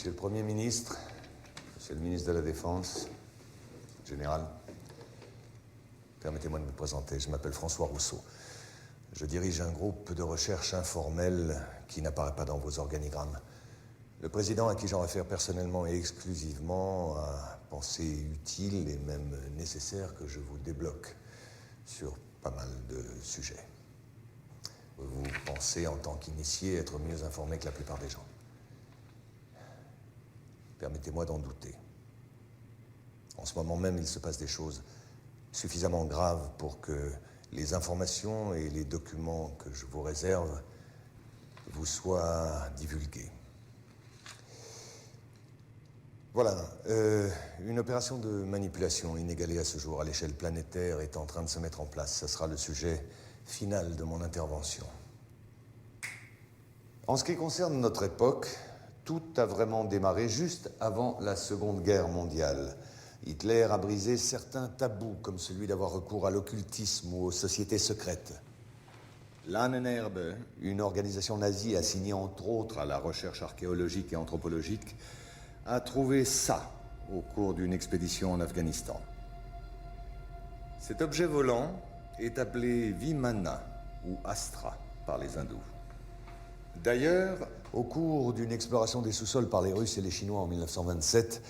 Monsieur le Premier ministre, Monsieur le ministre de la Défense, Général, permettez-moi de me présenter. Je m'appelle François Rousseau. Je dirige un groupe de recherche informel qui n'apparaît pas dans vos organigrammes. Le président, à qui j'en réfère personnellement et exclusivement, a pensé utile et même nécessaire que je vous débloque sur pas mal de sujets. Vous pensez, en tant qu'initié, être mieux informé que la plupart des gens. Permettez-moi d'en douter. En ce moment même, il se passe des choses suffisamment graves pour que les informations et les documents que je vous réserve vous soient divulgués. Voilà, une opération de manipulation inégalée à ce jour à l'échelle planétaire est en train de se mettre en place. Ce sera le sujet final de mon intervention. En ce qui concerne notre époque, tout a vraiment démarré juste avant la Seconde Guerre mondiale. Hitler a brisé certains tabous, comme celui d'avoir recours à l'occultisme ou aux sociétés secrètes. L'Ahnenerbe, une organisation nazie assignée entre autres à la recherche archéologique et anthropologique, a trouvé ça au cours d'une expédition en Afghanistan. Cet objet volant est appelé Vimana ou Astra par les hindous. D'ailleurs, au cours d'une exploration des sous-sols par les Russes et les Chinois en 1927,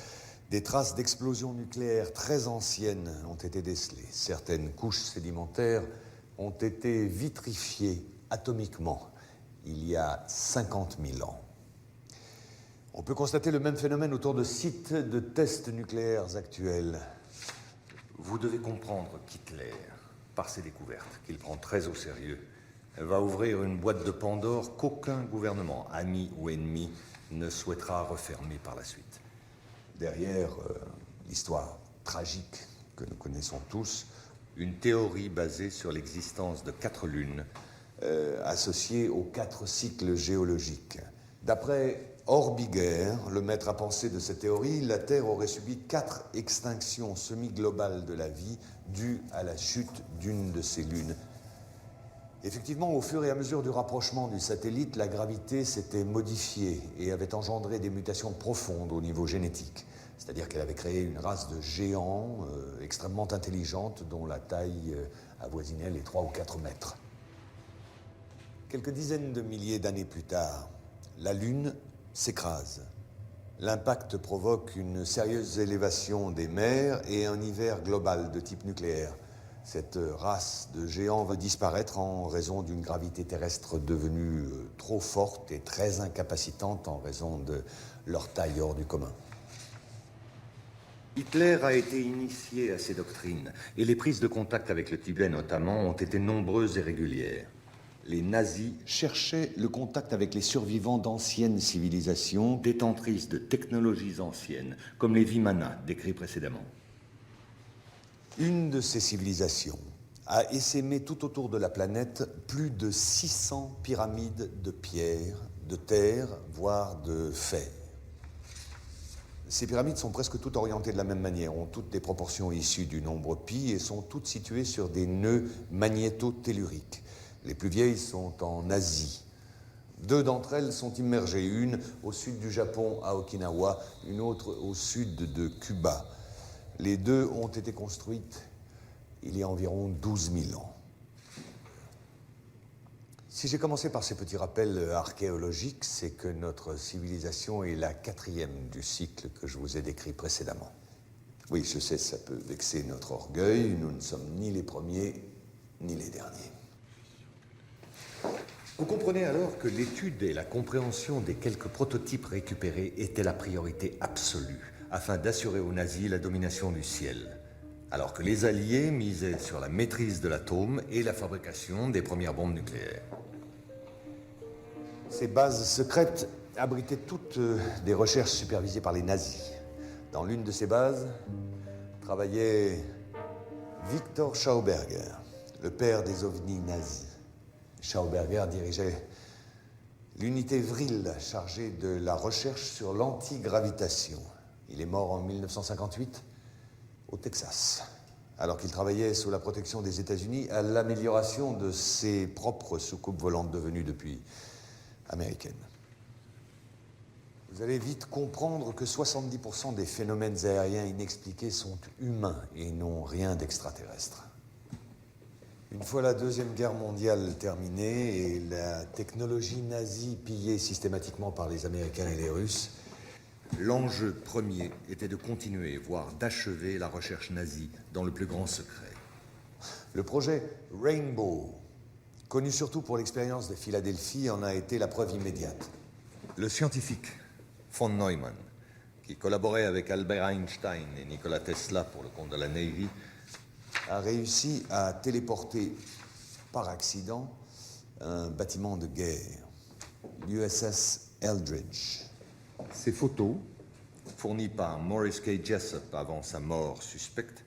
des traces d'explosions nucléaires très anciennes ont été décelées. Certaines couches sédimentaires ont été vitrifiées atomiquement il y a 50 000 ans. On peut constater le même phénomène autour de sites de tests nucléaires actuels. Vous devez comprendre qu'Hitler, par ses découvertes, qu'il prend très au sérieux, va ouvrir une boîte de Pandore qu'aucun gouvernement, ami ou ennemi, ne souhaitera refermer par la suite. Derrière l'histoire tragique que nous connaissons tous, une théorie basée sur l'existence de 4 lunes associées aux 4 cycles géologiques. D'après Orbiger, le maître à penser de cette théorie, la Terre aurait subi 4 extinctions semi-globales de la vie dues à la chute d'une de ces lunes. Effectivement, au fur et à mesure du rapprochement du satellite, la gravité s'était modifiée et avait engendré des mutations profondes au niveau génétique. C'est-à-dire qu'elle avait créé une race de géants extrêmement intelligente dont la taille avoisinait les 3 ou 4 mètres. Quelques dizaines de milliers d'années plus tard, la Lune s'écrase. L'impact provoque une sérieuse élévation des mers et un hiver global de type nucléaire. Cette race de géants va disparaître en raison d'une gravité terrestre devenue trop forte et très incapacitante en raison de leur taille hors du commun. Hitler a été initié à ces doctrines et les prises de contact avec le Tibet notamment ont été nombreuses et régulières. Les nazis cherchaient le contact avec les survivants d'anciennes civilisations détentrices de technologies anciennes, comme les Vimana décrits précédemment. Une de ces civilisations a essaimé tout autour de la planète plus de 600 pyramides de pierre, de terre, voire de fer. Ces pyramides sont presque toutes orientées de la même manière, ont toutes des proportions issues du nombre pi et sont toutes situées sur des nœuds magnéto-telluriques. Les plus vieilles sont en Asie. 2 d'entre elles sont immergées, une au sud du Japon à Okinawa, une autre au sud de Cuba. Les 2 ont été construites il y a environ 12 000 ans. Si j'ai commencé par ces petits rappels archéologiques, c'est que notre civilisation est la 4e du cycle que je vous ai décrit précédemment. Oui, je sais, ça peut vexer notre orgueil, nous ne sommes ni les premiers, ni les derniers. Vous comprenez alors que l'étude et la compréhension des quelques prototypes récupérés étaient la priorité absolue, afin d'assurer aux nazis la domination du ciel, alors que les Alliés misaient sur la maîtrise de l'atome et la fabrication des premières bombes nucléaires. Ces bases secrètes abritaient toutes des recherches supervisées par les nazis. Dans l'une de ces bases travaillait Victor Schauberger, le père des ovnis nazis. Schauberger dirigeait l'unité Vril chargée de la recherche sur l'antigravitation. Il est mort en 1958 au Texas, alors qu'il travaillait sous la protection des États-Unis à l'amélioration de ses propres soucoupes volantes devenues depuis américaines. Vous allez vite comprendre que 70% des phénomènes aériens inexpliqués sont humains et n'ont rien d'extraterrestre. Une fois la Deuxième Guerre mondiale terminée et la technologie nazie pillée systématiquement par les Américains et les Russes, l'enjeu premier était de continuer, voire d'achever la recherche nazie dans le plus grand secret. Le projet Rainbow, connu surtout pour l'expérience de Philadelphie, en a été la preuve immédiate. Le scientifique von Neumann, qui collaborait avec Albert Einstein et Nikola Tesla pour le compte de la Navy, a réussi à téléporter par accident un bâtiment de guerre, l'USS Eldridge. Ces photos, fournies par Maurice K. Jessup avant sa mort suspecte,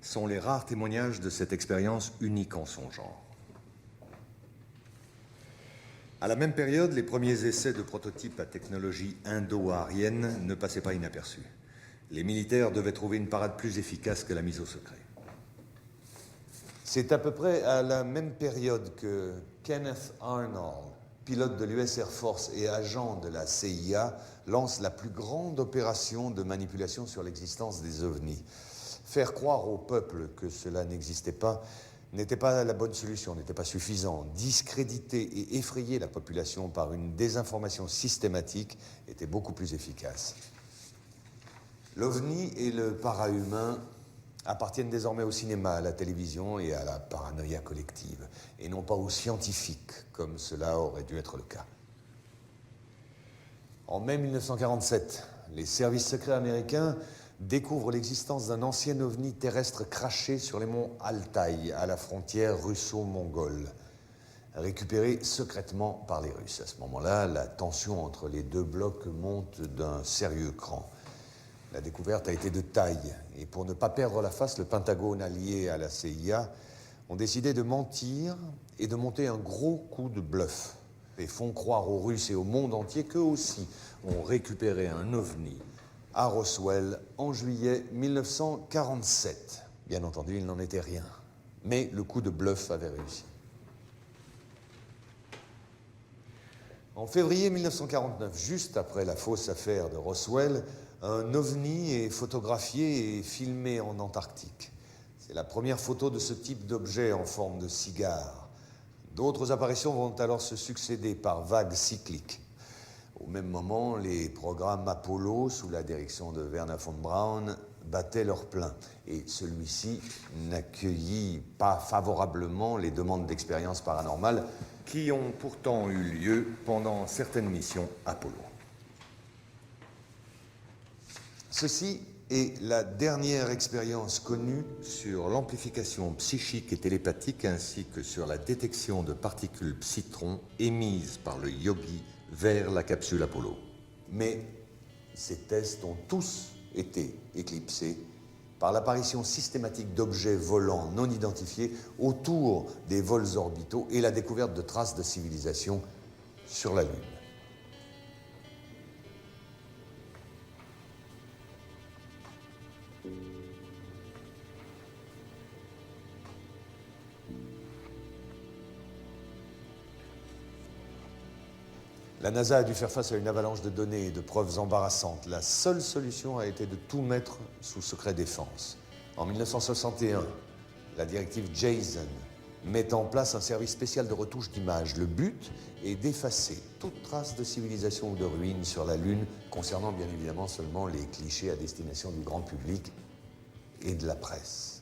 sont les rares témoignages de cette expérience unique en son genre. À la même période, les premiers essais de prototypes à technologie indo-aryenne ne passaient pas inaperçus. Les militaires devaient trouver une parade plus efficace que la mise au secret. C'est à peu près à la même période que Kenneth Arnold, pilote de l'US Air Force et agent de la CIA, lance la plus grande opération de manipulation sur l'existence des ovnis. Faire croire au peuple que cela n'existait pas n'était pas la bonne solution, n'était pas suffisant. Discréditer et effrayer la population par une désinformation systématique était beaucoup plus efficace. L'OVNI et le para-humain appartiennent désormais au cinéma, à la télévision et à la paranoïa collective, et non pas aux scientifiques, comme cela aurait dû être le cas. En mai 1947, les services secrets américains découvrent l'existence d'un ancien ovni terrestre craché sur les monts Altaï, à la frontière russo-mongole, récupéré secrètement par les Russes. À ce moment-là, la tension entre les deux blocs monte d'un sérieux cran. La découverte a été de taille, et pour ne pas perdre la face, le Pentagone allié à la CIA ont décidé de mentir et de monter un gros coup de bluff. Et font croire aux Russes et au monde entier qu'eux aussi ont récupéré un ovni à Roswell en juillet 1947. Bien entendu, il n'en était rien. Mais le coup de bluff avait réussi. En février 1949, juste après la fausse affaire de Roswell, un ovni est photographié et filmé en Antarctique. C'est la première photo de ce type d'objet en forme de cigare. D'autres apparitions vont alors se succéder par vagues cycliques. Au même moment, les programmes Apollo, sous la direction de Wernher von Braun, battaient leur plein. Et celui-ci n'accueillit pas favorablement les demandes d'expériences paranormales qui ont pourtant eu lieu pendant certaines missions Apollo. Ceci est la dernière expérience connue sur l'amplification psychique et télépathique ainsi que sur la détection de particules psytrons émises par le yogi vers la capsule Apollo. Mais ces tests ont tous été éclipsés par l'apparition systématique d'objets volants non identifiés autour des vols orbitaux et la découverte de traces de civilisation sur la Lune. La NASA a dû faire face à une avalanche de données et de preuves embarrassantes. La seule solution a été de tout mettre sous secret défense. En 1961, la directive JASON met en place un service spécial de retouche d'images. Le but est d'effacer toute trace de civilisation ou de ruines sur la Lune, concernant bien évidemment seulement les clichés à destination du grand public et de la presse.